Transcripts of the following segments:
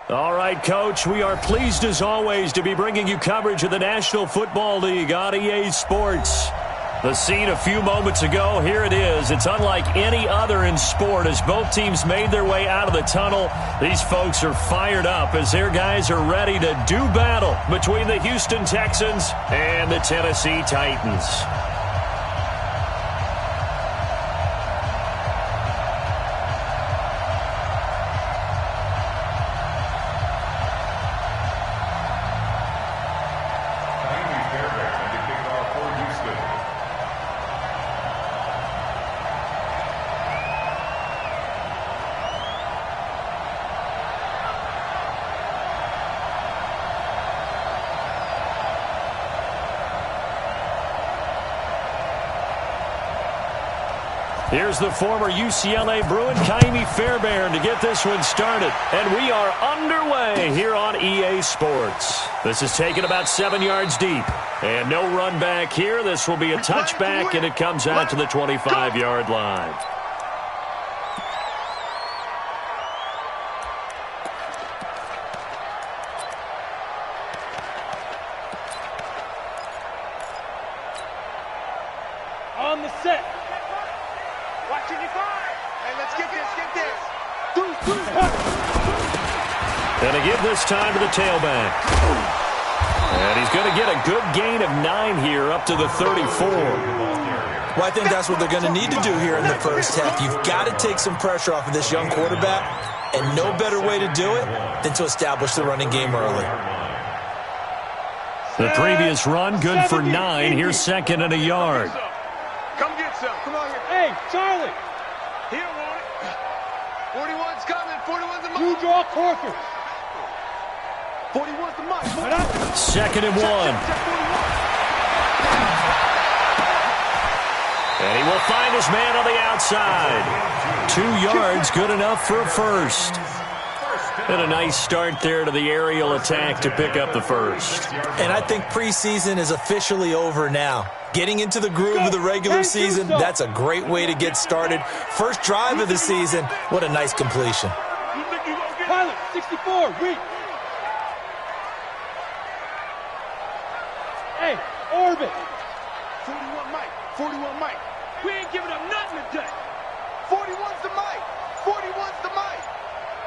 All right, Coach, we are pleased as always to be bringing you coverage of the National Football League on EA Sports. The scene a few moments ago, here it is. It's unlike any other in sport as both teams made their way out of the tunnel. These folks are fired up as their guys are ready to do battle between the Houston Texans and the Tennessee Titans. Here's the former UCLA Bruin, Ka'imi Fairbairn, to get this one started. And we are underway here on EA Sports. This is taken about 7 yards deep. And no run back here. This will be a touchback, and it comes out to the 25-yard line. On the set. Watching you fire. Hey, let's get this, And they give this time to the tailback. And he's going to get a good gain of 9 here up to the 34. Well, I think that's what they're going to need to do here in the first half. You've got to take some pressure off of this young quarterback, and no better way to do it than to establish the running game early. The previous run, good for 9. Here's second and a yard. Come get some. Come on here. Hey, Charlie. He don't want it. 41's coming. 41's the mark. You draw quarters. 41's the mark. Second and 1. And he will find his man on the outside. 2 yards, good enough for a first. And a nice start there to the aerial attack to pick up the first. And I think preseason is officially over now. Getting into the groove of the regular season, that's a great way to get started. First drive of the season, what a nice completion. Pilot, 64, reach. Hey, orbit. 41 Mike. 41 Mike. We ain't giving up nothing today. 41's the Mike. 41's the Mike.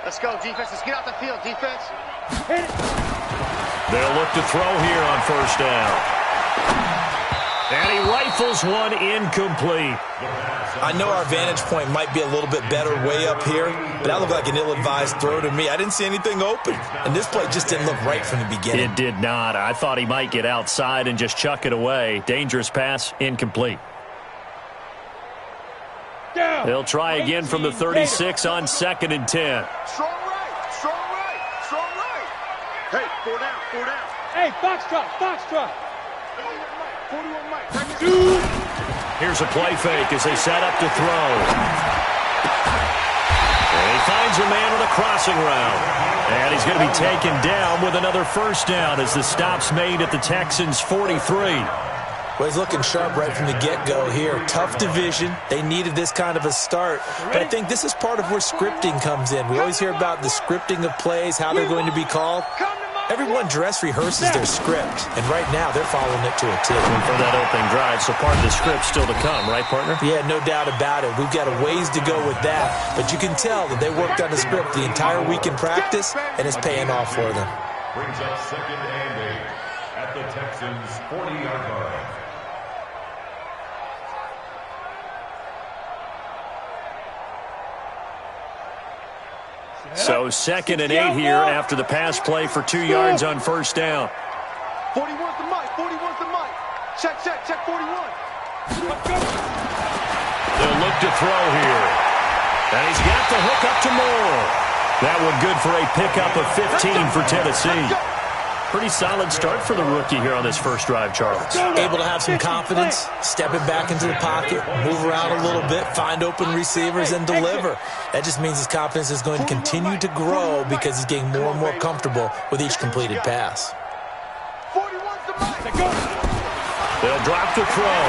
Let's go, defense. Let's get out the field, defense. Hit it. They'll look to throw here on first down. And he rifles one incomplete. I know our vantage point might be a little bit better way up here, but that looked like an ill-advised throw to me. I didn't see anything open, and this play just didn't look right from the beginning. It did not. I thought he might get outside and just chuck it away. Dangerous pass, incomplete. Down. They'll try again from the 36 on second and 10. Strong right. Strong right. Strong right. Hey, 4 down. 4 down. Hey, foxtrot, foxtrot. 41 Mike. Here's a play fake as they set up to throw. And he finds a man with a crossing route. And he's going to be taken down with another first down as the stop's made at the Texans' 43. Well, he's looking sharp right from the get-go here. Tough division. They needed this kind of a start. But I think this is part of where scripting comes in. We always hear about the scripting of plays, how they're going to be called. Everyone dress rehearses their script, and right now they're following it to a T. And for that opening drive, so part of the script still to come, right, partner? Yeah, no doubt about it. We've got a ways to go with that, but you can tell that they worked on the script the entire week in practice, and it's paying off for them. Brings up second and 8 at the Texans' 40-yard line. So second and 8 here after the pass play for 2 yards on first down. 41's the Mike. 41's the Mike. Check, 41. They'll look to throw here. And he's got the hook up to Moore. That one good for a pickup of 15 for Tennessee. Pretty solid start for the rookie here on this first drive, Charles. Able to have some confidence, stepping back into the pocket, move around a little bit, find open receivers, and deliver. That just means his confidence is going to continue to grow because he's getting more and more comfortable with each completed pass. 41's the Mike. They'll drop the throw.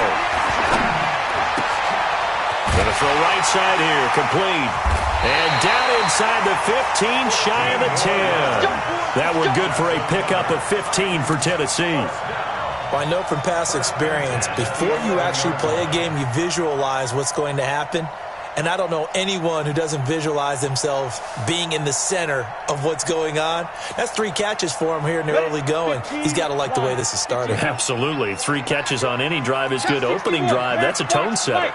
Going to throw right side here, complete. And down inside the 15, shy of the 10. That one good for a pickup of 15 for Tennessee. Well, I know from past experience, before you actually play a game, you visualize what's going to happen. And I don't know anyone who doesn't visualize themselves being in the center of what's going on. That's 3 catches for him here in the early going. He's got to like the way this is starting. Absolutely. 3 catches on any drive is good. Opening drive, that's a tone setter.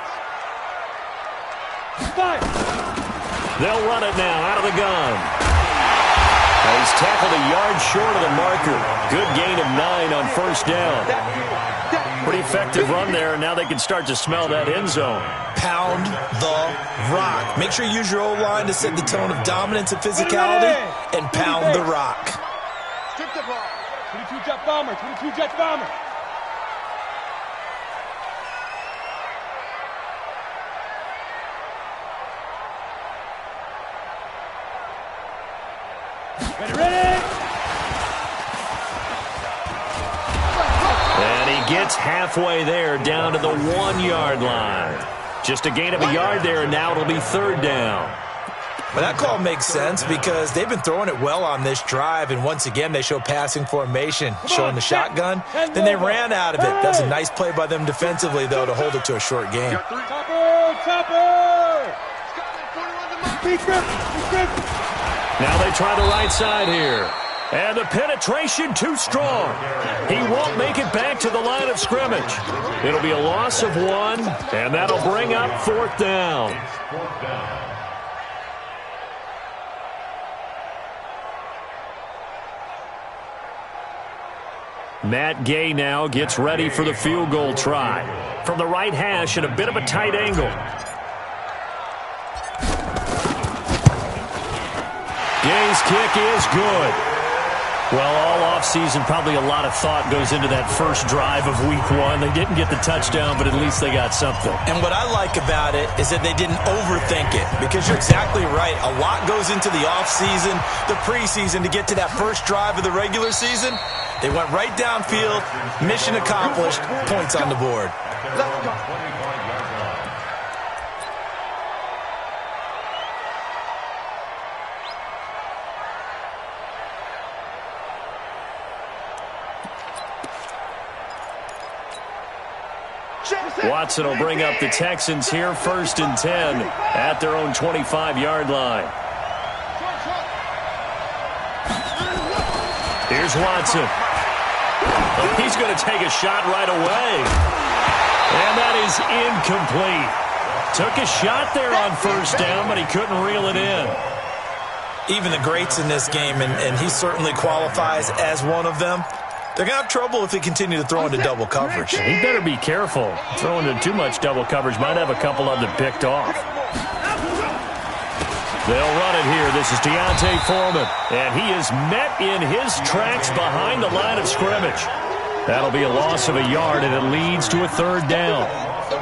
They'll run it now out of the gun. He's tackled a yard short of the marker. Good gain of 9 on first down. Pretty effective run there, and now they can start to smell that end zone. Pound the rock. Make sure you use your O-line to set the tone of dominance and physicality, and pound the rock. Strip the ball. 22 Jet Bomber, 22 Jet Bomber. Ready? And he gets halfway there, down to the 1-yard line. Just a gain of a yard there, and now it'll be 3rd down. But that call makes sense because they've been throwing it well on this drive, and once again they show passing formation, showing the shotgun. Then they ran out of it. That was a nice play by them defensively, though, to hold it to a short game. Topper! Now they try the right side here. And the penetration too strong. He won't make it back to the line of scrimmage. It'll be a loss of 1, and that'll bring up 4th down. Matt Gay now gets ready for the field goal try. From the right hash at a bit of a tight angle. Gay's kick is good. Well, all offseason, probably a lot of thought goes into that first drive of week 1. They didn't get the touchdown, but at least they got something. And what I like about it is that they didn't overthink it, because you're exactly right. A lot goes into the offseason, the preseason, to get to that first drive of the regular season. They went right downfield, mission accomplished, points on the board. Let's go. Watson will bring up the Texans here, 1st and 10 at their own 25-yard line. Here's Watson. Oh, he's going to take a shot right away. And that is incomplete. Took a shot there on 1st down, but he couldn't reel it in. Even the greats in this game, and he certainly qualifies as one of them, they're going to have trouble if they continue to throw into double coverage. He better be careful. Throwing into too much double coverage might have a couple of them picked off. They'll run it here. This is Deontay Foreman. And he is met in his tracks behind the line of scrimmage. That'll be a loss of a yard, and it leads to a 3rd down.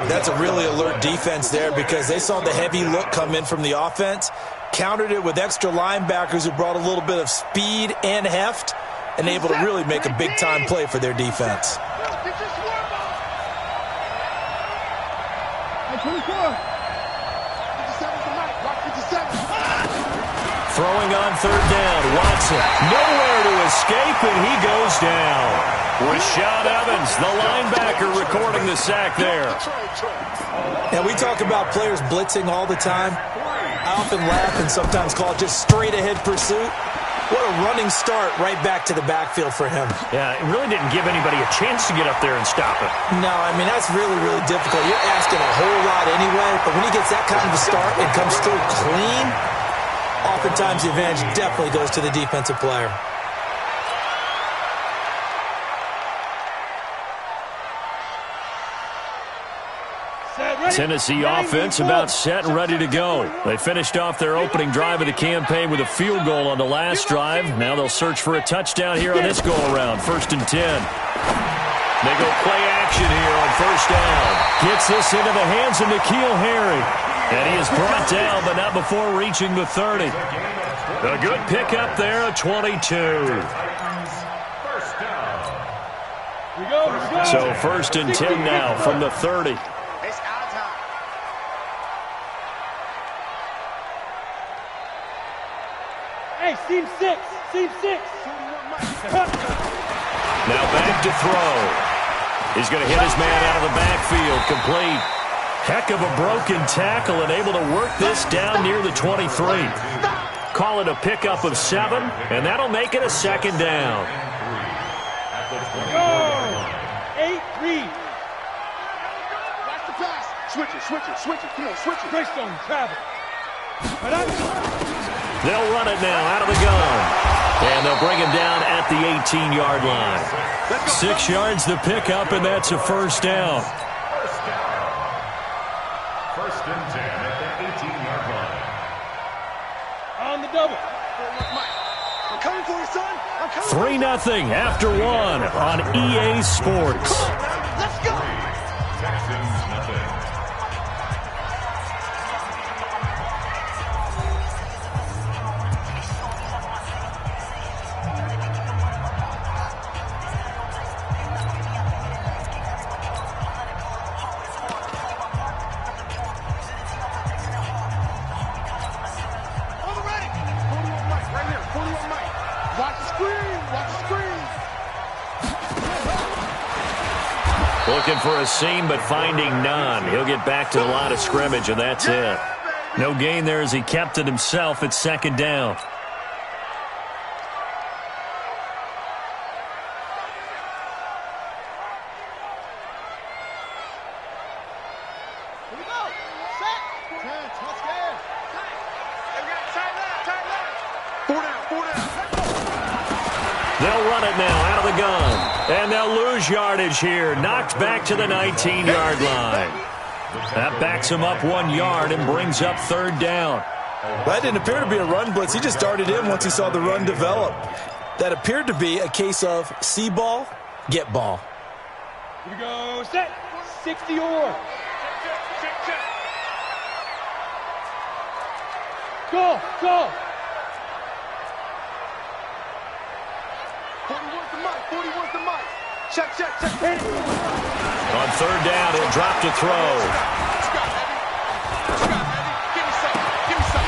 That's a really alert defense there, because they saw the heavy look come in from the offense, countered it with extra linebackers who brought a little bit of speed and heft, and able to really make a big-time play for their defense. Throwing on 3rd down, Watson. Nowhere to escape, and he goes down. Rashad Evans, the linebacker, recording the sack there. Now, we talk about players blitzing all the time. I often laugh and sometimes call it just straight-ahead pursuit. What a running start right back to the backfield for him. Yeah, it really didn't give anybody a chance to get up there and stop it. No, I mean, that's really, really difficult. You're asking a whole lot anyway, but when he gets that kind of a start and comes through clean, oftentimes the advantage definitely goes to the defensive player. Tennessee offense about set and ready to go. They finished off their opening drive of the campaign with a field goal on the last drive. Now they'll search for a touchdown here on this go-around. 1st and 10. They go play action here on 1st down. Gets this into the hands of N'Keal Harry. And he is brought down, but not before reaching the 30. A good pickup there at 22. So 1st and 10 now from the 30. Hey, seam 6. Seam 6. Now back to throw. He's going to hit his man out of the backfield. Complete. Heck of a broken tackle and able to work this down near the 23. Call it a pickup of 7, and that'll make it a second down. Go! 8-3. Watch the pass. Switch it. Come on, switch it. Greystone, travel. They'll run it now out of the gun. And they'll bring him down at the 18-yard line. 6 yards the pickup, and that's a first down. First and 10 at the 18-yard line. On the double. I'm coming for you, son. I'm coming. 3-0 after 1 on EA Sports. Let's go. Texans nothing. On the ready. 41 Mike, right here. 41 Mike. Watch the screen. Watch the screen. Looking for a seam, but finding none. He'll get back to the line of scrimmage, and that's it. No gain there as he kept it himself at second down. Here we go. Set. 10. Let's go. They got tight left. 4 down. They'll run it now out of the gun. And they'll lose yardage here. Knocked back to the 19-yard line. That backs him up 1 yard and brings up third down. That didn't appear to be a run blitz. He just darted in once he saw the run develop. That appeared to be a case of see ball, get ball. Here we go. Set. 60 or. Go. 41's the Mike. Check. On third down, he'll drop to throw. Give me some.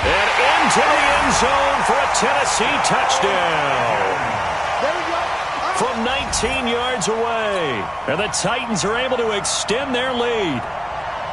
And into the end zone for a Tennessee touchdown. There we go. From 19 yards away. And the Titans are able to extend their lead.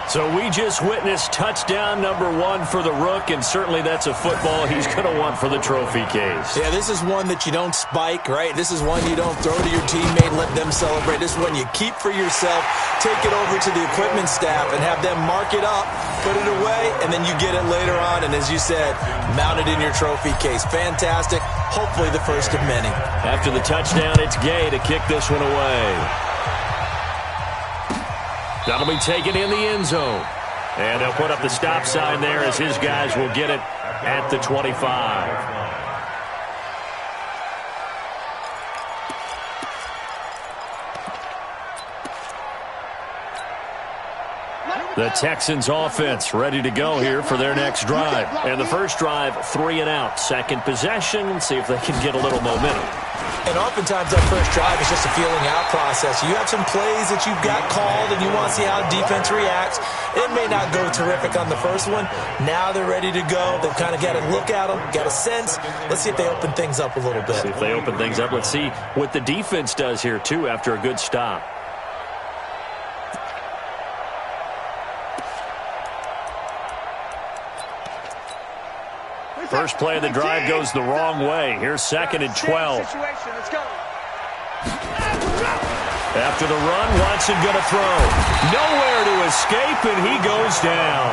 So we just witnessed touchdown number 1 for the Rook, and certainly that's a football he's going to want for the trophy case. Yeah, this is one that you don't spike, right? This is one you don't throw to your teammate and let them celebrate. This is one you keep for yourself, take it over to the equipment staff and have them mark it up, put it away, and then you get it later on. And as you said, mount it in your trophy case. Fantastic. Hopefully the first of many. After the touchdown, it's Gay to kick this one away. That'll be taken in the end zone. And they'll put up the stop sign there as his guys will get it at the 25. The Texans offense ready to go here for their next drive. And the first drive, 3 and out. Second possession, see if they can get a little momentum. And oftentimes that first drive is just a feeling out process. You have some plays that you've got called and you want to see how defense reacts. It may not go terrific on the first one. Now they're ready to go. They've kind of got a look at them, got a sense. Let's see if they open things up a little bit. See if they open things up. Let's see what the defense does here, too, after a good stop. First play of the drive goes the wrong way. Here's second and 12. Let's go. After the run, Watson going to throw. Nowhere to escape, and he goes down.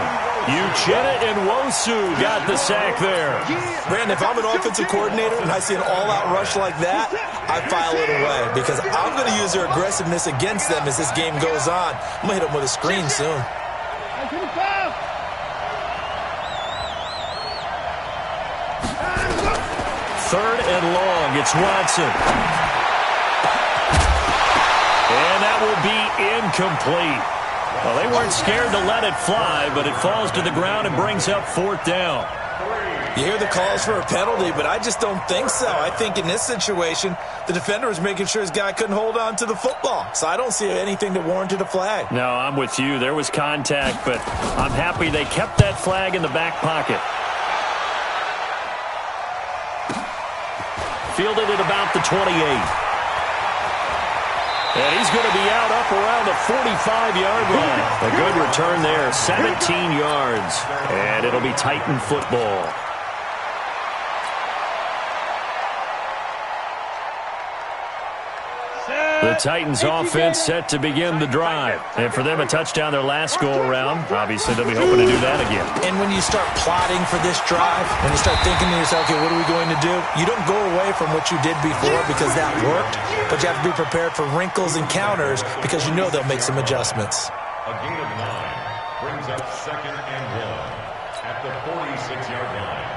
Uchenna and Nwosu got the sack there. Brandon, if I'm an offensive coordinator and I see an all-out rush like that, I file it away because I'm going to use their aggressiveness against them as this game goes on. I'm going to hit them with a screen soon. Third and long, it's Watson. And that will be incomplete. Well, they weren't scared to let it fly, but it falls to the ground and brings up fourth down. You hear the calls for a penalty, but I just don't think so. I think in this situation, the defender was making sure his guy couldn't hold on to the football. So I don't see anything that warranted a flag. No, I'm with you. There was contact, but I'm happy they kept that flag in the back pocket. fielded at about the 28. And he's going to be out up around the 45-yard line. A good return there, 17 yards. And it'll be Titan football. The Titans offense set to begin the drive. And for them, a touchdown their last go-around. Obviously, they'll be hoping to do that again. And when you start plotting for this drive, when you start thinking to yourself, okay, what are we going to do? You don't go away from what you did before because that worked, but you have to be prepared for wrinkles and counters because you know they'll make some adjustments. A gain of 9 brings up 2nd and 1 at the 46-yard line.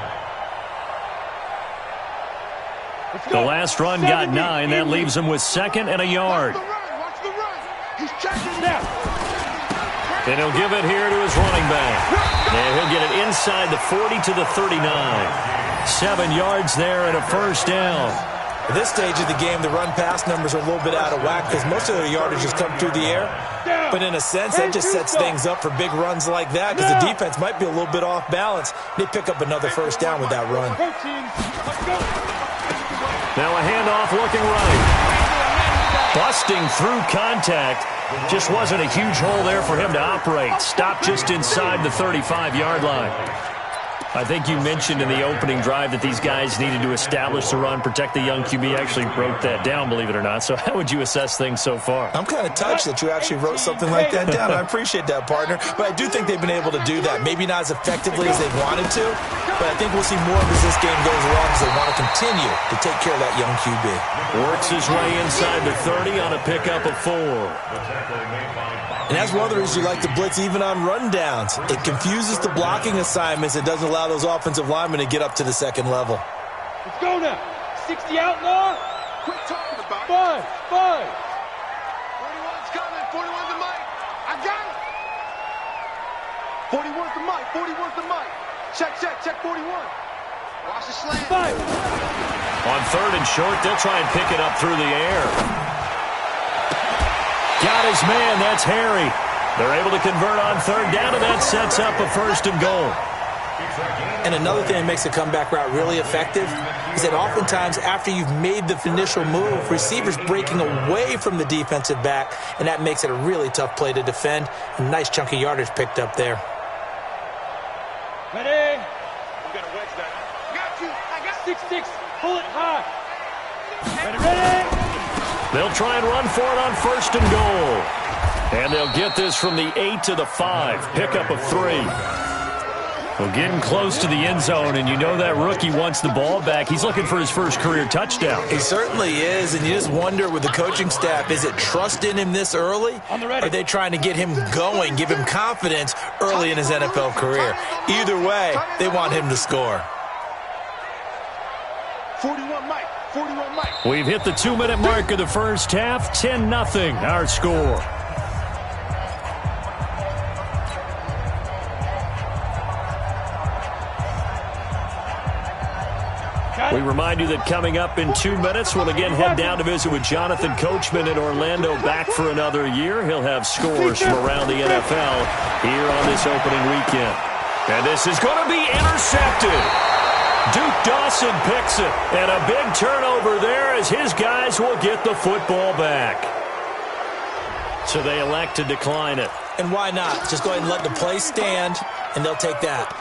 The last run got 9. That leaves him with 2nd and a yard. Watch the run. He's checking now. And he'll give it here to his running back. And he'll get it inside the 40 to the 39. 7 yards there and a first down. At this stage of the game, the run-pass numbers are a little bit out of whack because most of their yardage has come through the air. But in a sense, that just sets things up for big runs like that because the defense might be a little bit off balance. They pick up another first down with that run. Now a handoff looking right. Busting through contact. Just wasn't a huge hole there for him to operate. Stopped just inside the 35-yard line. I think you mentioned in the opening drive that these guys needed to establish the run, protect the young QB. Actually wrote that down, believe it or not. So how would you assess things so far? I'm kind of touched that you actually wrote something like that down. I appreciate that, partner. But I do think they've been able to do that. Maybe not as effectively as they wanted to, but I think we'll see more of as this game goes along because they want to continue to take care of that young QB. Works his way inside the 30 on a pickup of 4. And that's one of the reasons you like to blitz even on rundowns. It confuses the blocking assignments. It doesn't allow those offensive linemen to get up to the second level. Let's go now. 60 outlaw. Quit talking about it. 5. 41's coming. 41's the mic. I got it. 41's the mic. 41's the mic. Check 41. Watch the slant. 5. On 3rd and short, they'll try and pick it up through the air. Got his man. That's Harry. They're able to convert on 3rd down, and that sets up a 1st and goal. And another thing that makes a comeback route really effective is that oftentimes after you've made the initial move, receivers breaking away from the defensive back, and that makes it a really tough play to defend. A nice chunky yardage picked up there. Ready? I'm going to wedge that. Got you. I got 6-6. Pull it high. Ready? They'll try and run for it on 1st and goal. And they'll get this from the 8 to the 5. Pickup of 3. Well, getting close to the end zone, and you know that rookie wants the ball back. He's looking for his first career touchdown. He certainly is, and you just wonder with the coaching staff, is it trust in him this early? Or are they trying to get him going, give him confidence early in his NFL career? Either way, they want him to score. 41 Mike. 41 Mike. We've hit the 2-minute mark of the first half. 10-0 our score. We remind you that coming up in 2 minutes, we'll again head down to visit with Jonathan Coachman in Orlando, back for another year. He'll have scores from around the NFL here on this opening weekend. And this is going to be intercepted. Duke Dawson picks it, and a big turnover there as his guys will get the football back. So they elect to decline it. And why not? Just go ahead and let the play stand, and they'll take that.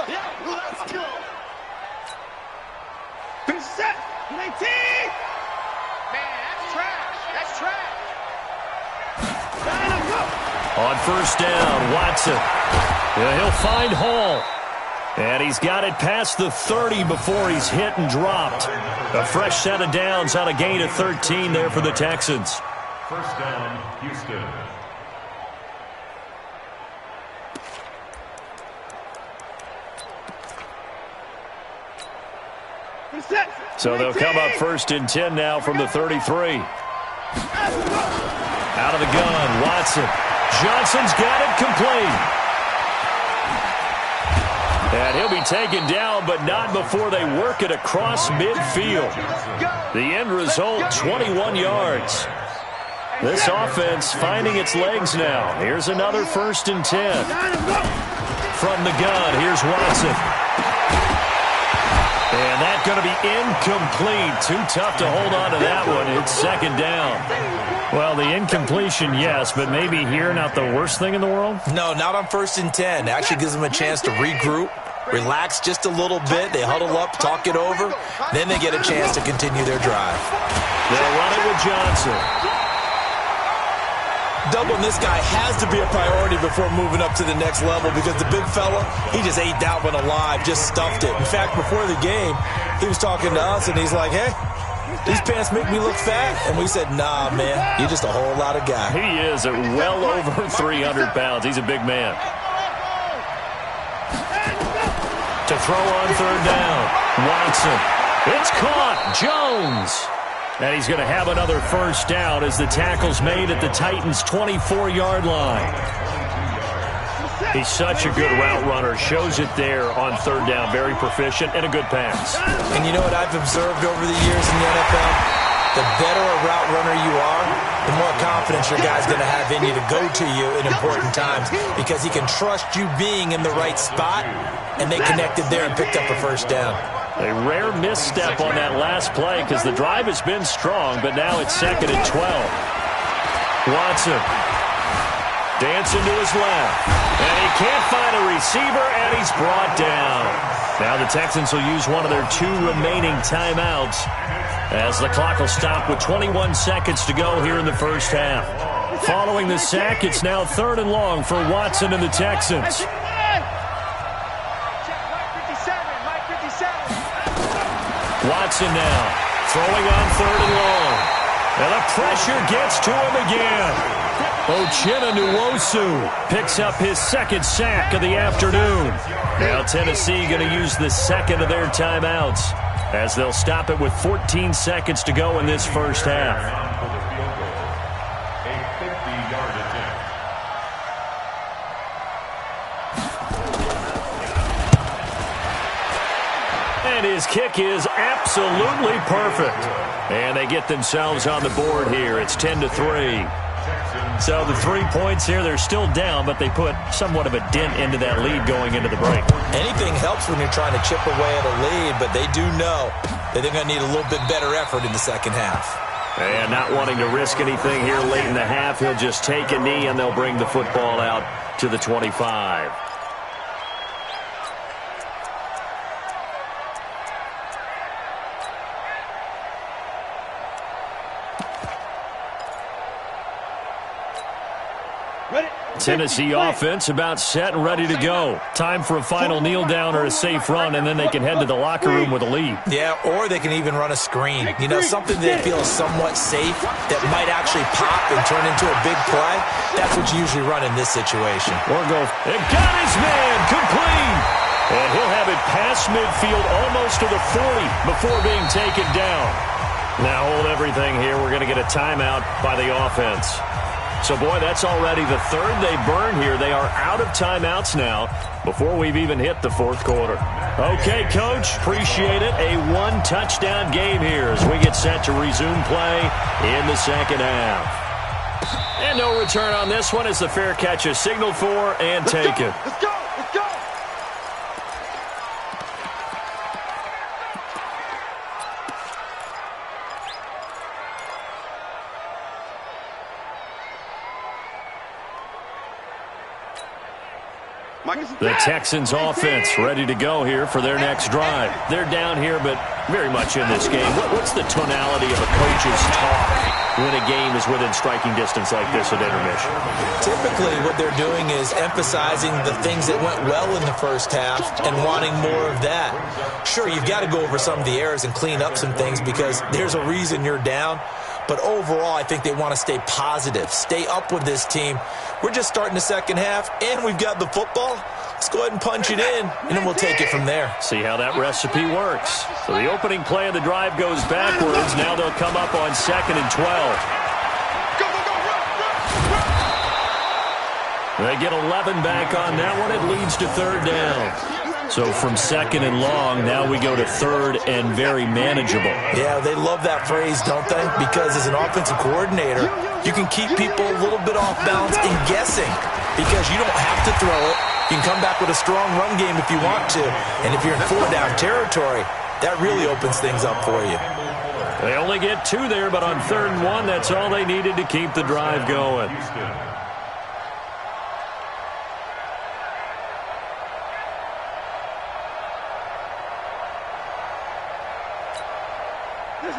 Yeah, let's go. Been set. 19. Man, that's trash. That's trash. On 1st down, Watson. Yeah, he'll find Hall. And he's got it past the 30 before he's hit and dropped. A fresh set of downs on a gain of 13 there for the Texans. 1st down, Houston. So they'll come up 1st and 10 now from the 33. Out of the gun, Watson. Johnson's got it complete. And he'll be taken down, but not before they work it across midfield. The end result, 21 yards. This offense finding its legs now. Here's another 1st and 10. From the gun, here's Watson. And that's going to be incomplete. Too tough to hold on to that one. It's second down. Well, the incompletion, yes, but maybe here not the worst thing in the world? No, not on 1st and 10. It actually gives them a chance to regroup, relax just a little bit. They huddle up, talk it over. Then they get a chance to continue their drive. They'll run it with Johnson. Doubling this guy has to be a priority before moving up to the next level because the big fella, he just ate that one alive, just stuffed it. In fact, before the game, he was talking to us, and he's like, hey, these pants make me look fat. And we said, nah, man, you're just a whole lot of guy. He is at well over 300 pounds. He's a big man. To throw on third down, Watson. It's caught. Jones. And he's going to have another first down as the tackle's made at the Titans' 24-yard line. He's such a good route runner. Shows it there on third down. Very proficient and a good pass. And you know what I've observed over the years in the NFL? The better a route runner you are, the more confidence your guy's going to have in you to go to you in important times because he can trust you being in the right spot, and they connected there and picked up a first down. A rare misstep on that last play because the drive has been strong, but now it's 2nd and 12. Watson dancing to his left. And he can't find a receiver, and he's brought down. Now the Texans will use one of their 2 remaining timeouts as the clock will stop with 21 seconds to go here in the first half. Following the sack, it's now 3rd and long for Watson and the Texans. Watson now throwing on 3rd and long. And the pressure gets to him again. Uchenna Nwosu picks up his 2nd sack of the afternoon. Now Tennessee going to use the 2nd of their timeouts as they'll stop it with 14 seconds to go in this first half. And his kick is absolutely perfect. And they get themselves on the board here. It's 10-3. So the 3 points here, they're still down, but they put somewhat of a dent into that lead going into the break. Anything helps when you're trying to chip away at a lead, but they do know that they're going to need a little bit better effort in the second half. And not wanting to risk anything here late in the half, he'll just take a knee, and they'll bring the football out to the 25. Tennessee offense about set and ready to go. Time for a final kneel down or a safe run, and then they can head to the locker room with a lead. Yeah, or they can even run a screen. You know, something they feel somewhat safe that might actually pop and turn into a big play. That's what you usually run in this situation. Or go, and got his man, complete. And he'll have it past midfield almost to the 40 before being taken down. Now hold everything here. We're going to get a timeout by the offense. So, boy, that's already the 3rd they burn here. They are out of timeouts now before we've even hit the 4th quarter. Okay, Coach, appreciate it. A 1-touchdown game here as we get set to resume play in the second half. And no return on this one as the fair catch is signaled for and taken. Let's go! Let's go! The Texans offense ready to go here for their next drive. They're down here, but very much in this game. What's the tonality of a coach's talk when a game is within striking distance like this at intermission? Typically, what they're doing is emphasizing the things that went well in the first half and wanting more of that. Sure, you've got to go over some of the errors and clean up some things because there's a reason you're down. But overall, I think they want to stay positive, stay up with this team. We're just starting the second half, and we've got the football. Let's go ahead and punch it in, and then we'll take it from there. See how that recipe works. So the opening play of the drive goes backwards. Now they'll come up on 2nd and 12. Go, go, go, run, run, run. They get 11 back on that one. It leads to 3rd down. So from 2nd and long, now we go to 3rd and very manageable. Yeah, they love that phrase, don't they? Because as an offensive coordinator, you can keep people a little bit off balance and guessing because you don't have to throw it. You can come back with a strong run game if you want to. And if you're in 4-down territory, That really opens things up for you. They only get 2 there, but on 3rd and 1, that's all they needed to keep the drive going.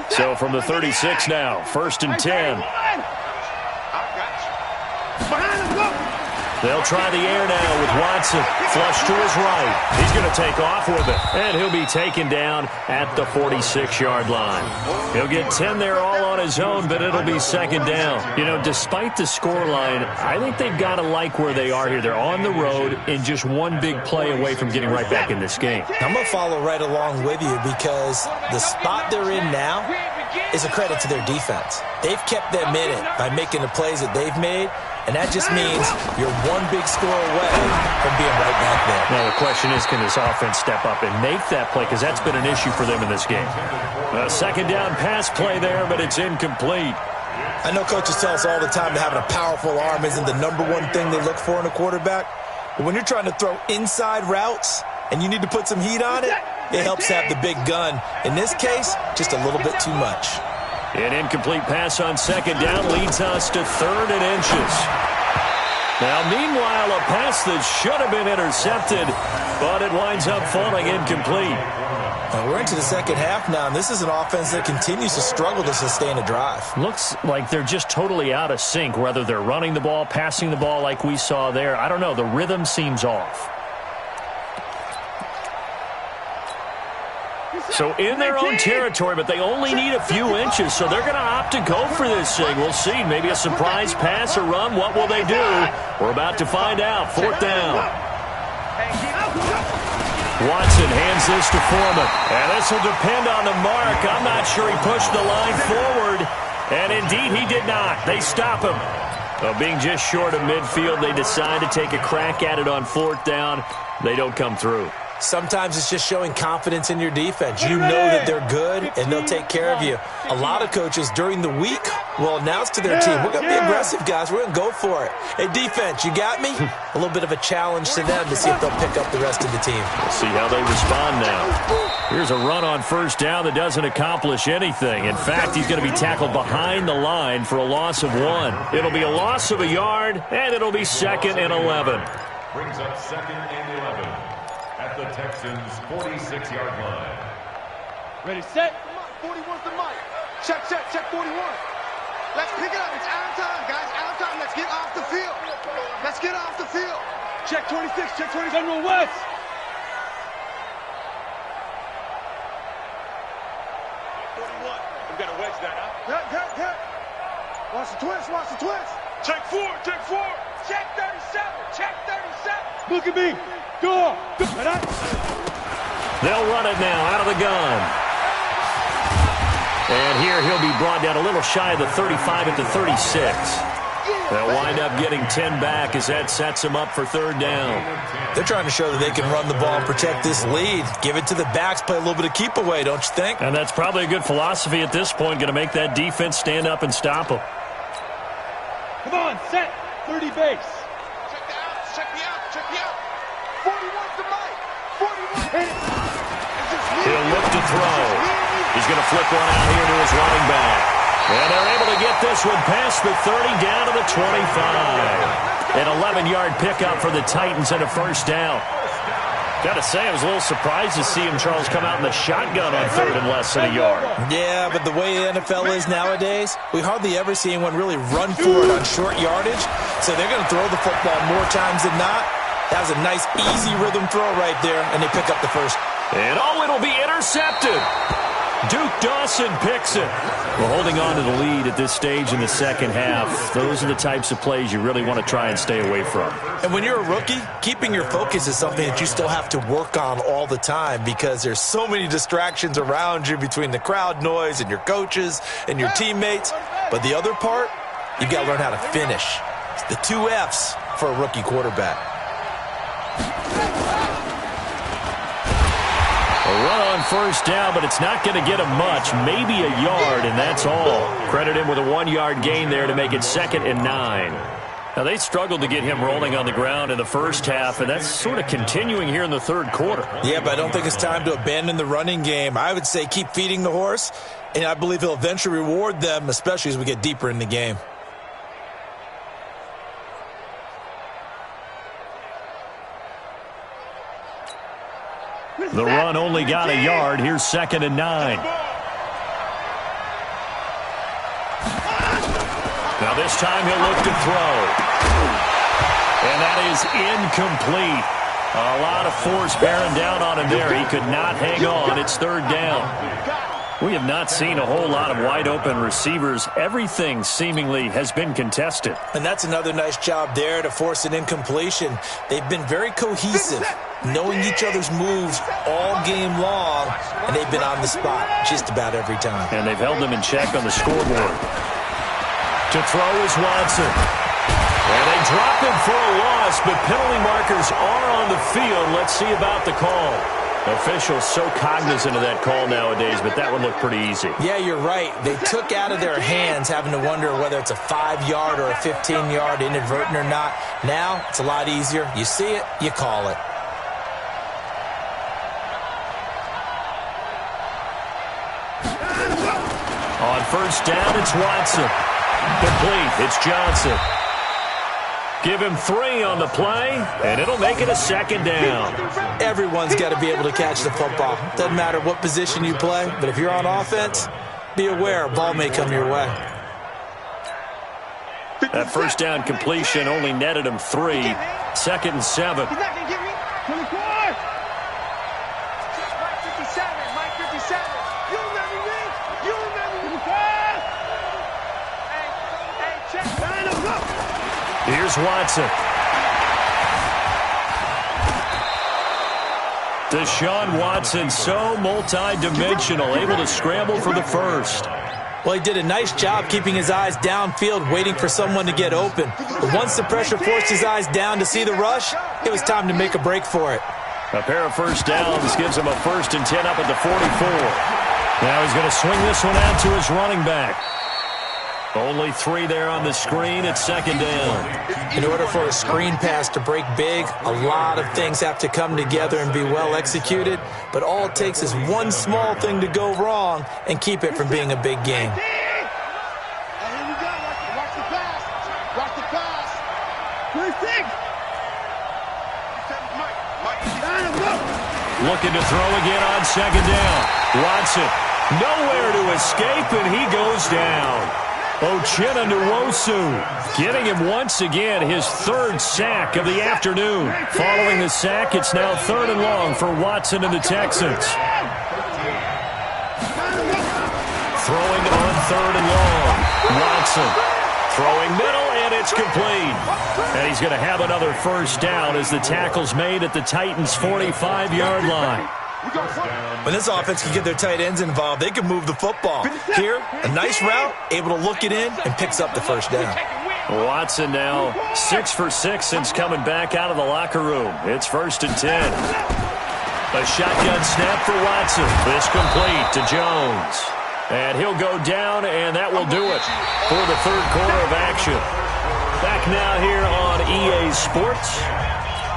So from the 36 now, 1st and 10. They'll try the air now with Watson. Flush to his right. He's going to take off with it. And he'll be taken down at the 46-yard line. He'll get 10 there all on his own, but it'll be 2nd down. You know, despite the scoreline, I think they've got to like where they are here. They're on the road and just one big play away from getting right back in this game. I'm going to follow right along with you because the spot they're in now is a credit to their defense. They've kept them in it by making the plays that they've made. And that just means you're one big score away from being right back there. Now the question is, can this offense step up and make that play? Because that's been an issue for them in this game. A 2nd down pass play there, but it's incomplete. I know coaches tell us all the time that having a powerful arm isn't the #1 thing they look for in a quarterback. But when you're trying to throw inside routes and you need to put some heat on it, it helps to have the big gun. In this case, just a little bit too much. An incomplete pass on 2nd down leads us to 3rd and inches. Now, meanwhile, a pass that should have been intercepted, but it winds up falling incomplete. Now we're into the 2nd half now, and this is an offense that continues to struggle to sustain a drive. Looks like they're just totally out of sync, whether they're running the ball, passing the ball like we saw there. I don't know. The rhythm seems off. So in their own territory, but they only need a few inches, so they're going to opt to go for this thing. We'll see. Maybe a surprise pass or run. What will they do? We're about to find out. 4th down. Watson hands this to Foreman. And this will depend on the mark. I'm not sure he pushed the line forward. And indeed, he did not. They stop him. Well, being just short of midfield, they decide to take a crack at it on 4th down. They don't come through. Sometimes it's just showing confidence in your defense. You know that they're good, and they'll take care of you. A lot of coaches during the week will announce to their team, we're going to be aggressive, guys. We're going to go for it. Hey, defense, you got me? A little bit of a challenge to them to see if they'll pick up the rest of the team. We'll see how they respond now. Here's a run on 1st down that doesn't accomplish anything. In fact, he's going to be tackled behind the line for a loss of 1. It'll be a loss of a yard, and it'll be 2nd and 11. Brings up 2nd and 11. At the Texans' 46-yard line. Ready, set. 41's the mic. Check 41. Let's pick it up. It's out of time, guys. Out of time. Let's get off the field. Let's get off the field. Check 26, check 20, General West. We got to wedge that up. Hit. Watch the twist. Check 4. Check 37. Look at me. Go. They'll run it now out of the gun. And here he'll be brought down a little shy of the 35 at the 36. They'll wind up getting 10 back as that sets them up for 3rd down. They're trying to show that they can run the ball and protect this lead. Give it to the backs, play a little bit of keep away, don't you think? And that's probably a good philosophy at this point, going to make that defense stand up and stop them. Come on, set. 30 base. Check me out. 41's the mic. 41. He'll look to throw. He's going to flick one out here to his running back. And they're able to get this one past the 30 down to the 25. An 11-yard pickup for the Titans and a 1st down. Got to say, I was a little surprised to see him, Charles, come out in the shotgun on 3rd and less than a yard. Yeah, but the way the NFL is nowadays, we hardly ever see anyone really run for it on short yardage. So they're going to throw the football more times than not. That was a nice, easy rhythm throw right there, and they pick up the 1st. And it'll be intercepted. Duke Dawson picks it. Well, holding on to the lead at this stage in the 2nd half, those are the types of plays you really want to try and stay away from. And when you're a rookie, keeping your focus is something that you still have to work on all the time because there's so many distractions around you between the crowd noise and your coaches and your teammates. But the other part, you've got to learn how to finish. It's the 2 F's for a rookie quarterback. A run on 1st down, but it's not going to get him much. Maybe a yard, and that's all. Credit him with a 1-yard gain there to make it 2nd and 9. Now, they struggled to get him rolling on the ground in the first half, and that's sort of continuing here in the third quarter. Yeah, but I don't think it's time to abandon the running game. I would say keep feeding the horse, and I believe he'll eventually reward them, especially as we get deeper in the game. The run only got a yard. Here's 2nd and 9. Now this time he'll look to throw. And that is incomplete. A lot of force bearing down on him there. He could not hang on. It's 3rd down. We have not seen a whole lot of wide-open receivers. Everything seemingly has been contested. And that's another nice job there to force an incompletion. They've been very cohesive, knowing each other's moves all game long, and they've been on the spot just about every time. And they've held them in check on the scoreboard. To throw is Watson. And they drop him for a loss, but penalty markers are on the field. Let's see about the call. Officials so cognizant of that call nowadays, but that would look pretty easy. Yeah, you're right. They took out of their hands having to wonder whether it's a 5-yard or a 15-yard inadvertent or not. Now, it's a lot easier. You see it, you call it. On 1st down, it's Watson. Complete. It's Johnson. Give him 3 on the play, and it'll make it a 2nd down. Everyone's got to be able to catch the football. Doesn't matter what position you play, but if you're on offense, be aware a ball may come your way. That 1st down completion only netted him 3. 2nd and 7. He's not going to get me. 24. Mike 57. Mike 57. You remember me? You remember me? Hey, check. Line up, go. Here's Watson. Deshaun Watson, so multi-dimensional, able to scramble for the first. Well, he did a nice job keeping his eyes downfield, waiting for someone to get open. But once the pressure forced his eyes down to see the rush, it was time to make a break for it. A pair of first downs gives him a 1st and 10 up at the 44. Now he's going to swing this one out to his running back. Only 3 there on the screen. It's 2nd down. In order for a screen pass to break big, a lot of things have to come together and be well executed. But all it takes is one small thing to go wrong and keep it from being a big game. Here we go. Watch the pass. Watch the pass. 26. Looking to throw again on 2nd down. Watson, nowhere to escape, and he goes down. Uchenna Nwosu getting him once again his 3rd sack of the afternoon. Following the sack, it's now 3rd and long for Watson and the Texans. Throwing on 3rd and long. Watson throwing middle, and it's complete. And he's going to have another 1st down as the tackle's made at the Titans' 45-yard line. When this offense can get their tight ends involved, they can move the football. Here, a nice route, able to look it in, and picks up the 1st down. Watson now 6 for 6 since coming back out of the locker room. It's 1st and 10. A shotgun snap for Watson. This complete to Jones. And he'll go down, and that will do it for the 3rd quarter of action. Back now here on EA Sports.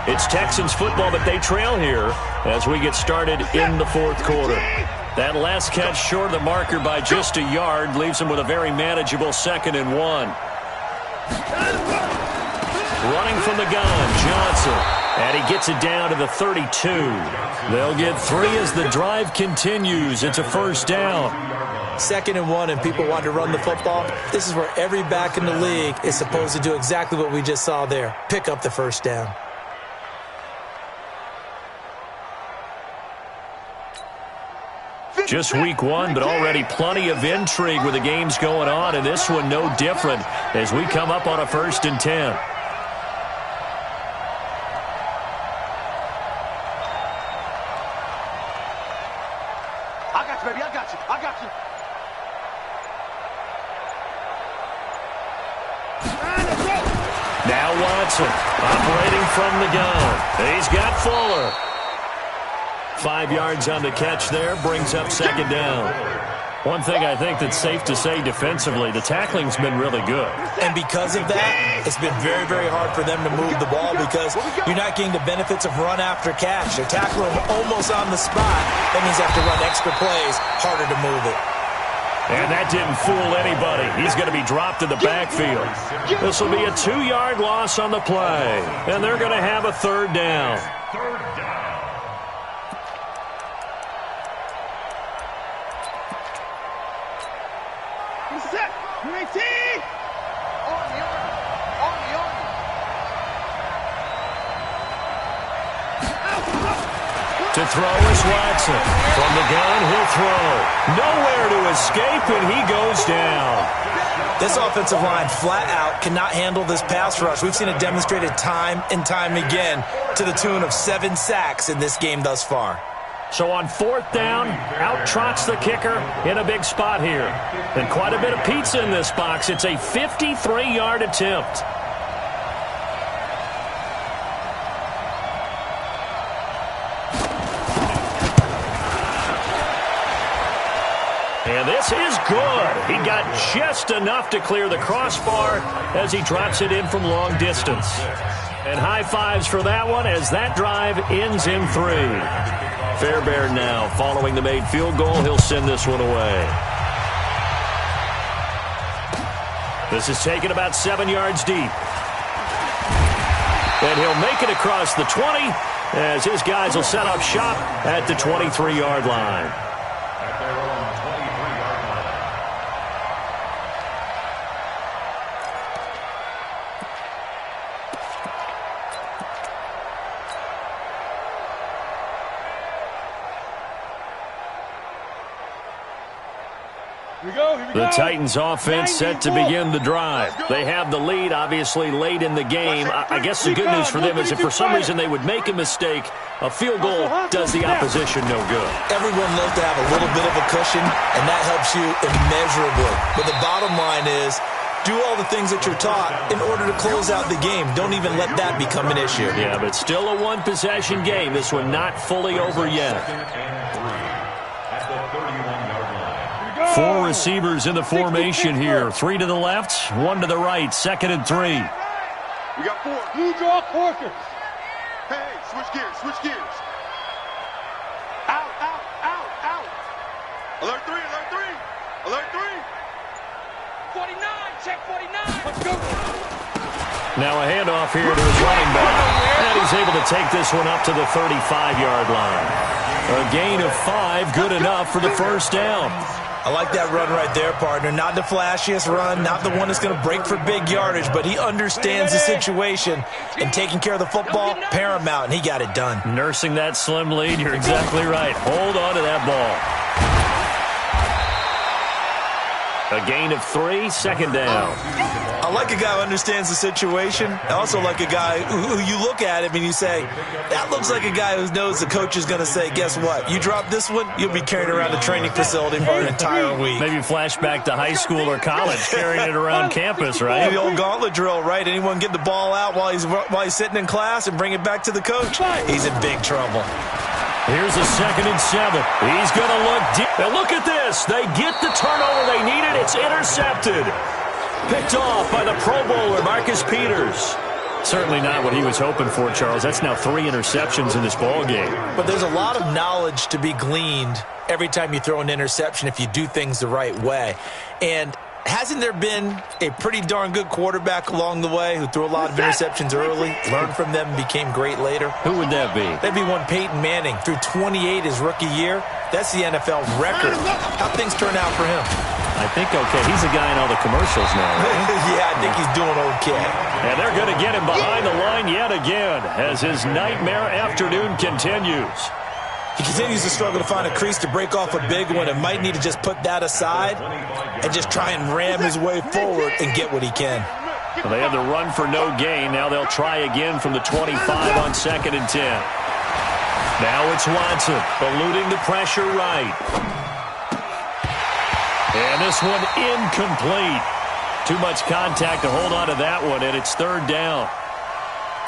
It's Texans football, but they trail here as we get started in the 4th quarter. That last catch short of the marker by just a yard leaves them with a very manageable 2nd and 1. Running from the gun, Johnson. And he gets it down to the 32. They'll get 3 as the drive continues. It's a 1st down. 2nd and 1, and people want to run the football. This is where every back in the league is supposed to do exactly what we just saw there. Pick up the 1st down. Just week 1, but already plenty of intrigue with the games going on, and this one no different as we come up on a 1st and 10. I got you, baby. I got you. I got you. Now Watson operating from the gun. He's got Fuller. 5 yards on the catch there, brings up 2nd down. One thing I think that's safe to say defensively, the tackling's been really good. And because of that, it's been very, very hard for them to move the ball because you're not getting the benefits of run after catch. They're tackling almost on the spot. That means they have to run extra plays, harder to move it. And that didn't fool anybody. He's going to be dropped in the backfield. This will be a 2-yard loss on the play. And they're going to have a third down. Third down. Set. 19. On the arm. To throw is Watson. From the gun, he'll throw. Nowhere to escape, and he goes down. This offensive line flat out cannot handle this pass rush. We've seen it demonstrated time and time again to the tune of 7 sacks in this game thus far. So on 4th down, out trots the kicker in a big spot here. And quite a bit of pizza in this box. It's a 53-yard attempt. And this is good. He got just enough to clear the crossbar as he drops it in from long distance. And high fives for that one as that drive ends in 3. Fairbairn now following the made field goal. He'll send this one away. This is taken about 7 yards deep. And he'll make it across the 20 as his guys will set up shop at the 23-yard line. At their own 23-yard line. The Titans offense set to begin the drive. They have the lead, obviously, late in the game. I guess the good news for them is if for some reason they would make a mistake, a field goal does the opposition no good. Everyone loves to have a little bit of a cushion, and that helps you immeasurably. But the bottom line is, do all the things that you're taught in order to close out the game. Don't even let that become an issue. Yeah, but still a one-possession game. This one not fully over yet. At the 31-yard line. 4 receivers in the formation here. 3 to the left, 1 to the right. 2nd and 3. We got 4. You draw quarters. Hey, switch gears. Out. Alert 3. Alert 3. 49, check 49. Let's go. Now a handoff here to his running back. And he's able to take this one up to the 35-yard line. A gain of 5, good enough for the first down. I like that run right there, partner. Not the flashiest run, not the one that's going to break for big yardage, but he understands the situation, and taking care of the football, paramount, and he got it done. Nursing that slim lead, you're exactly right. Hold on to that ball. A gain of 3, 2nd down. I like a guy who understands the situation. I also like a guy who you look at him and you say, that looks like a guy who knows the coach is going to say, guess what? You drop this one, you'll be carrying around the training facility for an entire week. Maybe flashback to high school or college, carrying it around campus, right? The old gauntlet drill, right? Anyone get the ball out while he's sitting in class and bring it back to the coach? He's in big trouble. Here's a 2nd and 7. He's going to look deep. And look at this. They get the turnover they needed. It's intercepted. Picked off by the Pro Bowler, Marcus Peters. Certainly not what he was hoping for, Charles. That's now 3 interceptions in this ball game. But there's a lot of knowledge to be gleaned every time you throw an interception if you do things the right way. And hasn't there been a pretty darn good quarterback along the way who threw a lot of interceptions early, learned from them, and became great later? Who would that be? That'd be one Peyton Manning. Threw 28 his rookie year. That's the NFL record. How'd things turn out for him? I think okay. He's a guy in all the commercials now, right? Yeah, I think he's doing okay. And they're going to get him behind the line yet again as his nightmare afternoon continues. He continues to struggle to find a crease to break off a big one and might need to just put that aside and just try and ram his way forward and get what he can. Well, they had the run for no gain. Now they'll try again from the 25 on 2nd and 10. Now it's Watson, eluding the pressure right. And this one incomplete. Too much contact to hold on to that one, and it's 3rd down.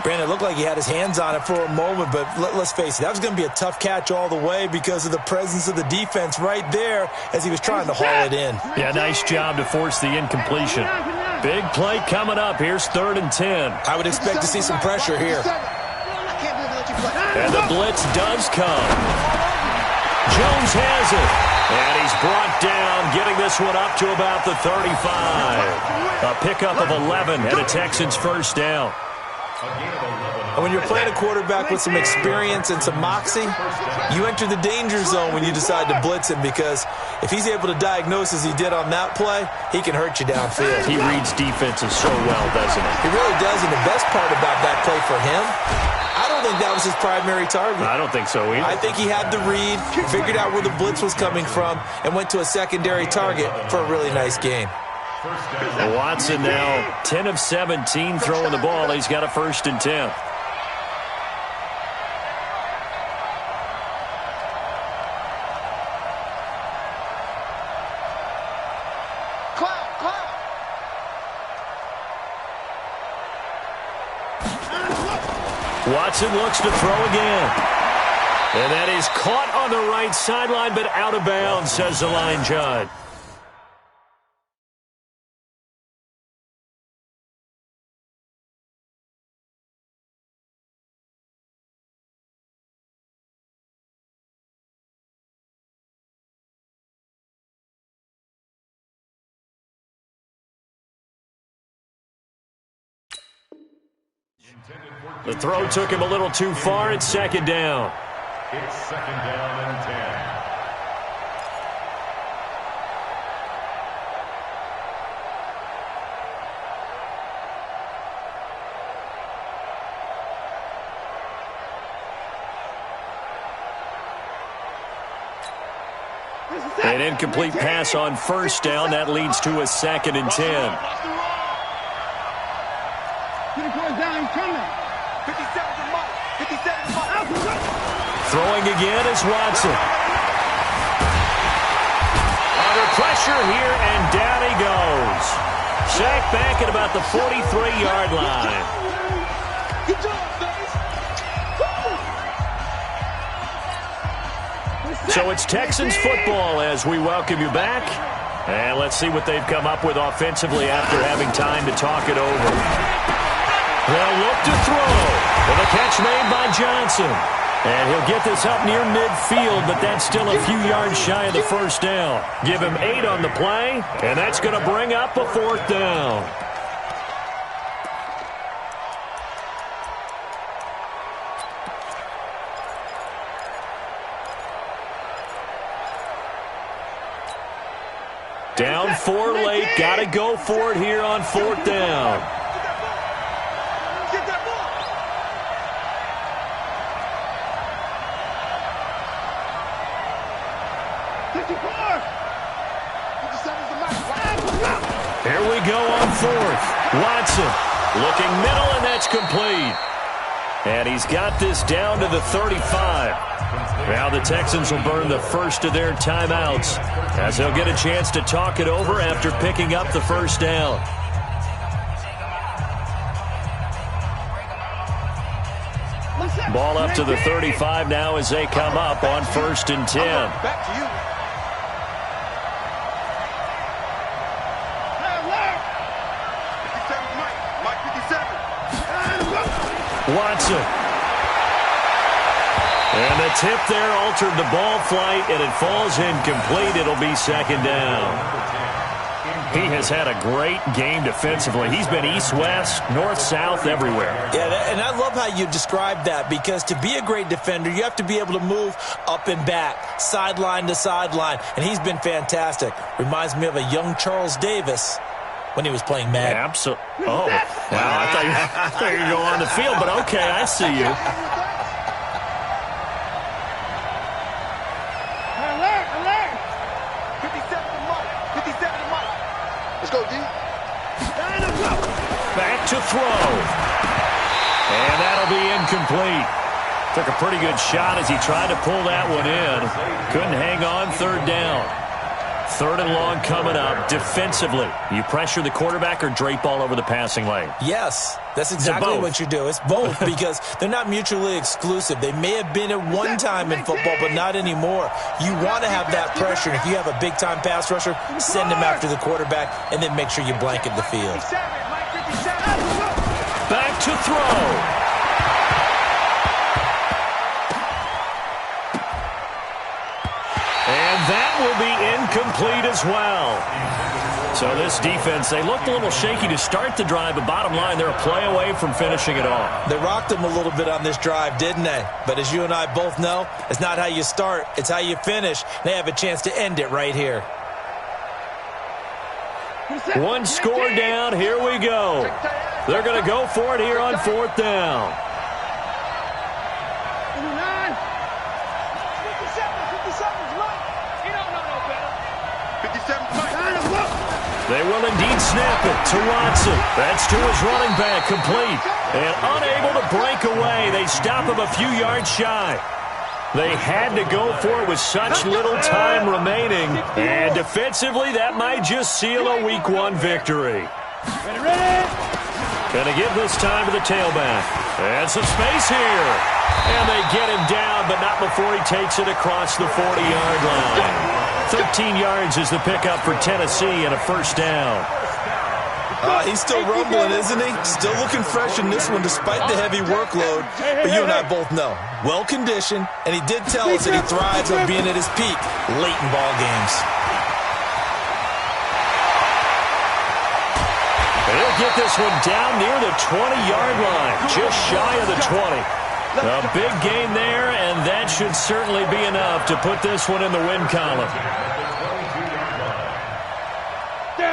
Brandon, it looked like he had his hands on it for a moment, but let's face it, that was going to be a tough catch all the way because of the presence of the defense right there as he was trying to haul it in. Yeah, nice job to force the incompletion. Big play coming up. Here's 3rd and 10. I would expect to see some pressure here. And the blitz does come. Jones has it. And he's brought down, getting this one up to about the 35. A pickup of 11 and a Texans first down. And when you're playing a quarterback with some experience and some moxie, you enter the danger zone when you decide to blitz him, because if he's able to diagnose as he did on that play, he can hurt you downfield. He reads defenses so well, doesn't he? He really does, and the best part about that play for him, I don't think that was his primary target. I don't think so either. I think he had the read, figured out where the blitz was coming from, and went to a secondary target for a really nice gain. Watson now 10 of 17 throwing the ball. He's got a 1st and 10. Watson looks to throw again. And that is caught on the right sideline, but out of bounds, says the line judge. The throw took him a little too far. It's 2nd down. It's 2nd down and 10. An incomplete pass on 1st down. That leads to a 2nd and 10. Throwing again is Watson. Under pressure here, and down he goes. Sacked back at about the 43-yard line. Good job, fellas. So it's Texans football as we welcome you back. And let's see what they've come up with offensively after having time to talk it over. They'll look to throw. With a catch made by Johnson. And he'll get this up near midfield, but that's still a few yards shy of the 1st down. Give him 8 on the play, and that's going to bring up a 4th down. Down 4 late. Got to go for it here on 4th down. Here we go on 4th. Watson looking middle, and that's complete. And he's got this down to the 35. Now the Texans will burn the first of their timeouts as they'll get a chance to talk it over after picking up the 1st down. Ball up to the 35 now as they come up on 1st and 10. Back to you. Watson. And the tip there altered the ball flight, and it falls incomplete. It'll be 2nd down. He has had a great game defensively. He's been east-west, north-south, everywhere. Yeah, and I love how you described that, because to be a great defender, you have to be able to move up and back, sideline to sideline, and he's been fantastic. Reminds me of a young Charles Davis when he was playing Madden. Absolutely. Oh, wow. I thought you were going on the field, but okay, I see you. Alert, alert. 57 to Mike. 57 to Mike. Let's go, D. Back to throw. And that'll be incomplete. Took a pretty good shot as he tried to pull that one in. Couldn't hang on 3rd down. 3rd and long coming up. Defensively, you pressure the quarterback or drape all over the passing lane? Yes, that's exactly what you do. It's both because they're not mutually exclusive. They may have been at one time in football, but not anymore. You want to have that pressure. And if you have a big-time pass rusher, send him after the quarterback, and then make sure you blanket the field. Back to throw. And that will be incomplete as well. So this defense, they looked a little shaky to start the drive, but bottom line, they're a play away from finishing it off. They rocked them a little bit on this drive, didn't they? But as you and I both know, it's not how you start, it's how you finish. They have a chance to end it right here. One score down, here we go. They're going to go for it here on 4th down. 57's Mike. They will indeed snap it to Watson. That's to his running back, complete. And unable to break away. They stop him a few yards shy. They had to go for it with such little time remaining. And defensively, that might just seal a Week 1 victory. Going to give this time to the tailback. And some space here. And they get him down, but not before he takes it across the 40-yard line. 13 yards is the pickup for Tennessee and a 1st down. He's still rumbling, isn't he? Still looking fresh in this one despite the heavy workload. But you and I both know, well-conditioned, and he did tell us that he thrives on being at his peak late in ball games. He'll get this one down near the 20-yard line, just shy of the 20. A big gain there, and that should certainly be enough to put this one in the win column.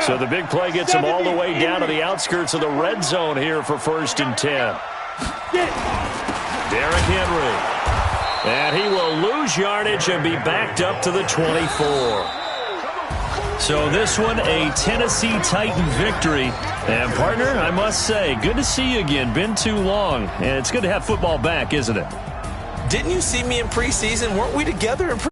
So the big play gets him all the way down to the outskirts of the red zone here for 1st and 10. Derrick Henry. And he will lose yardage and be backed up to the 24. So this one, a Tennessee Titan victory. And, partner, I must say, good to see you again. Been too long. And it's good to have football back, isn't it? Didn't you see me in preseason? Weren't we together in preseason?